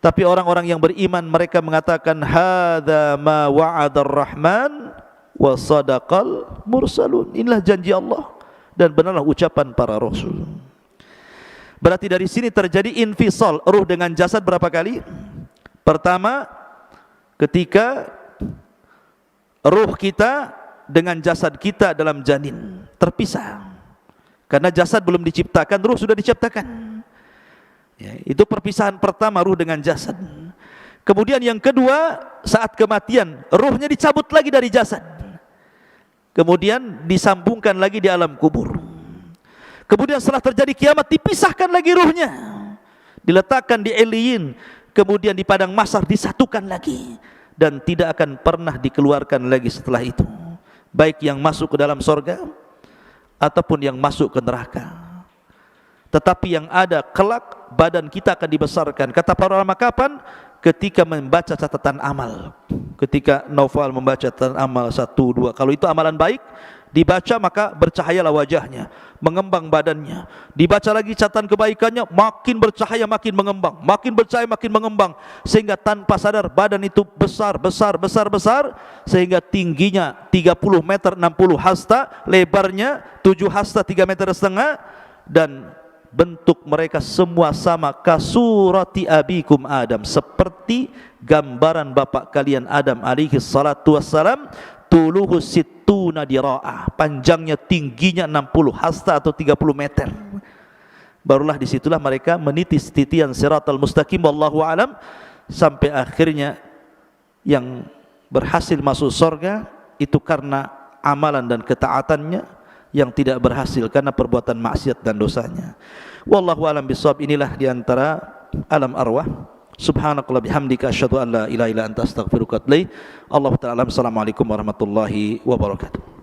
Tapi orang-orang yang beriman mereka mengatakan, hadza ma wa'adar rahman wa sadaqal mursalun. Inilah janji Allah dan benarlah ucapan para rasul. Berarti dari sini terjadi infisal ruh dengan jasad berapa kali? Pertama, ketika ruh kita dengan jasad kita dalam janin terpisah. Karena jasad belum diciptakan, ruh sudah diciptakan ya, itu perpisahan pertama, ruh dengan jasad. Kemudian yang kedua, saat kematian ruhnya dicabut lagi dari jasad, kemudian disambungkan lagi di alam kubur. Kemudian setelah terjadi kiamat, dipisahkan lagi ruhnya, diletakkan di Iliyin, kemudian di padang mahsyar disatukan lagi, dan tidak akan pernah dikeluarkan lagi setelah itu, baik yang masuk ke dalam sorga ataupun yang masuk ke neraka. Tetapi yang ada kelak, badan kita akan dibesarkan. Kata para ulama, kapan? Ketika membaca catatan amal. Ketika Naufal membaca catatan amal 1, 2, kalau itu amalan baik dibaca, maka bercahayalah wajahnya, mengembang badannya. Dibaca lagi catatan kebaikannya, makin bercahaya, makin mengembang, makin bercahaya, makin mengembang, sehingga tanpa sadar badan itu besar, sehingga tingginya 30 meter 60 hasta, lebarnya 7 hasta 3,5 meter, dan bentuk mereka semua sama, kasurati abikum Adam, seperti gambaran bapak kalian Adam alaihi salatu wassalam. Tuluhu sittuna dira'ah, panjangnya tingginya 60 hasta atau 30 meter. Barulah disitulah mereka meniti titian siratal mustaqim, wallahu alam, sampai akhirnya yang berhasil masuk surga itu karena amalan dan ketaatannya, yang tidak berhasil karena perbuatan maksiat dan dosanya. Wallahu alam bisawab. Inilah diantara alam arwah. Subhanakallah bihamdika asyhadu an la ilaha illa anta astaghfiruka wa atubu ilaik. Allahu ta'ala. Assalamualaikum warahmatullahi wabarakatuh.